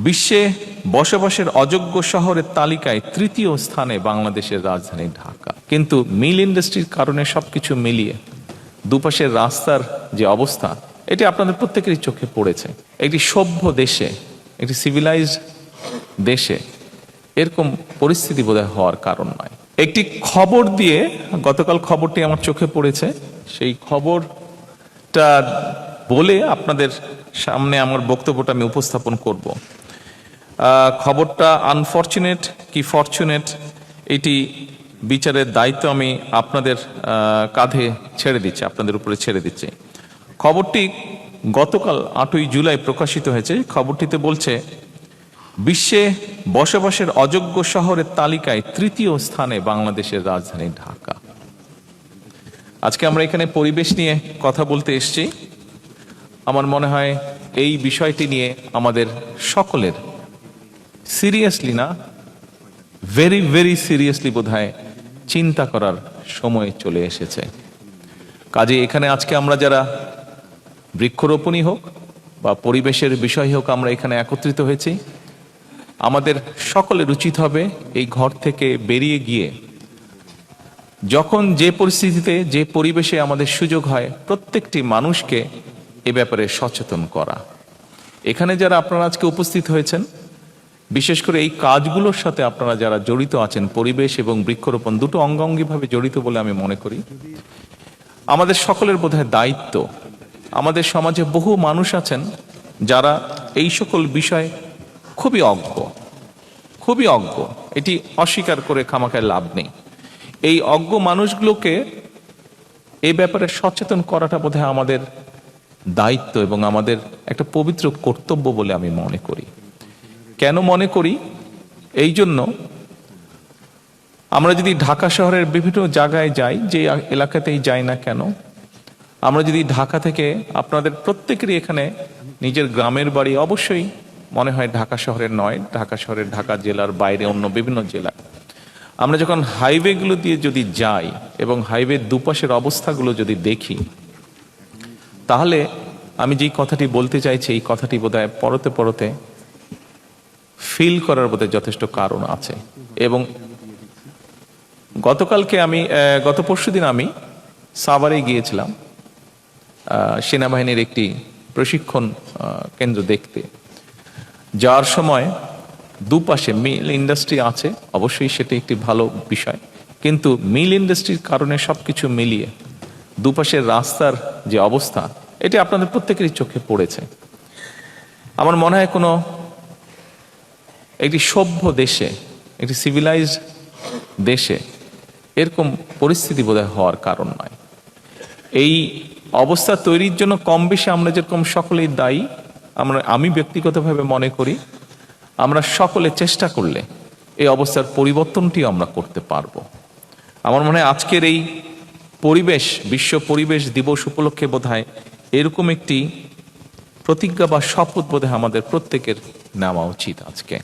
বিশ্বে বসবাসের অযোগ্য শহরের তালিকায় তৃতীয় স্থানে বাংলাদেশের রাজধানী ঢাকা। কিন্তু মিল ইন্ডাস্ট্রির কারণে সবকিছু মিলিয়ে দুপাশের রাস্তার যে অবস্থা, এটি আপনাদের প্রত্যেকেরই চোখে পড়েছে। একটি সভ্য দেশে, একটি সিভিলাইজড দেশে এরকম পরিস্থিতি বোধহয় হওয়ার কারণ নয়। একটি খবর দিয়ে, গতকাল খবরটি আমার চোখে পড়েছে, সেই খবরটা বলে আপনাদের সামনে আমার বক্তব্যটা আমি উপস্থাপন করব। খবরটা আনফরচুনেট কি ফরচুনেট, এটি বিচারের দায়িত্ব আমি আপনাদের কাঁধে ছেড়ে দিচ্ছি, আপনাদের উপরে ছেড়ে দিচ্ছি। খবরটি গতকাল 8ই জুলাই প্রকাশিত হয়েছে। খবরটিতে বলছে, বিশ্বে বসবাসের অযোগ্য শহরের তালিকায় তৃতীয় স্থানে বাংলাদেশের রাজধানী ঢাকা। আজকে আমরা এখানে পরিবেশ নিয়ে কথা বলতে এসেছি। আমার মনে হয় এই বিষয়টি নিয়ে আমাদের সকলের সিরিয়াসলি না, ভেরি ভেরি সিরিয়াসলি বোধহয় চিন্তা করার সময় চলে এসেছে। কাজে এখানে আজকে আমরা যারা বৃক্ষরোপণই হোক বা পরিবেশের বিষয় হোক, আমরা এখানে একত্রিত হয়েছি, আমাদের সকলের উচিত হবে এই ঘর থেকে বেরিয়ে গিয়ে যখন যে পরিস্থিতিতে, যে পরিবেশে আমাদের সুযোগ হয়, প্রত্যেকটি মানুষকে এ ব্যাপারে সচেতন করা। এখানে যারা আপনারা আজকে উপস্থিত হয়েছেন, বিশেষ করে এই কাজগুলোর সাথে আপনারা যারা জড়িত আছেন, পরিবেশ এবং বৃক্ষরোপণ দুটো অঙ্গাঙ্গিভাবে জড়িত বলে আমি মনে করি। আমাদের সকলের বোধহয় দায়িত্ব, আমাদের সমাজে বহু মানুষ আছেন যারা এই সকল বিষয় খুবই অজ্ঞ, এটি অস্বীকার করে খামাখায় লাভ নেই। এই অজ্ঞ মানুষগুলোকে এই ব্যাপারে সচেতন করাটা বোধহয় আমাদের দায়িত্ব এবং আমাদের একটা পবিত্র কর্তব্য বলে আমি মনে করি। কেন মনে করি? এই জন্য আমরা যদি ঢাকা শহরের বিভিন্ন জায়গায় যাই, যে এলাকাতেই যাই না কেন, আমরা যদি ঢাকা থেকে, আপনাদের প্রত্যেকেরই এখানে নিজের গ্রামের বাড়ি অবশ্যই মনে হয় ঢাকা শহরের নয়, ঢাকা শহরের, ঢাকা জেলার বাইরে অন্য বিভিন্ন জেলা, আমরা যখন হাইওয়েগুলো দিয়ে যদি যাই এবং হাইওয়ের দুপাশের অবস্থাগুলো যদি দেখি, তাহলে আমি যেই কথাটি বলতে চাইছি, এই কথাটি বোধহয় পরতে পরতে ফিল করার বোধহয় যথেষ্ট কারণ আছে। এবং গত পরশুদিন আমি সাভারে গিয়েছিলাম সেনাবাহিনীর একটি প্রশিক্ষণ কেন্দ্র দেখতে। যাওয়ার সময় দুপাশে মিল ইন্ডাস্ট্রি আছে, অবশ্যই সেটি একটি ভালো বিষয়, কিন্তু মিল ইন্ডাস্ট্রির কারণে সবকিছু মিলিয়ে দুপাশের রাস্তার যে অবস্থা, এটি আপনাদের প্রত্যেকেরই চোখে পড়েছে। আমার মনে হয় কোনো একটি সভ্য দেশে, একটি সিভিলাইজড দেশে এরকম পরিস্থিতি বোধহয় হওয়ার কারণ নয়। এই অবস্থা তৈরির জন্য কম বেশি আমরা যেরকম সকলেই দায়ী, আমি ব্যক্তিগতভাবে মনে করি আমরা সকলে চেষ্টা করলে এই অবস্থার পরিবর্তনটি আমরা করতে পারবো। আমার মনে হয় আজকের এই বিশ্ব পরিবেশ দিবস উপলক্ষে বোধহয় এরকম একটি প্রতিজ্ঞা বা শপথ বোধহয় আমাদের প্রত্যেকের নেওয়া উচিত আজকে।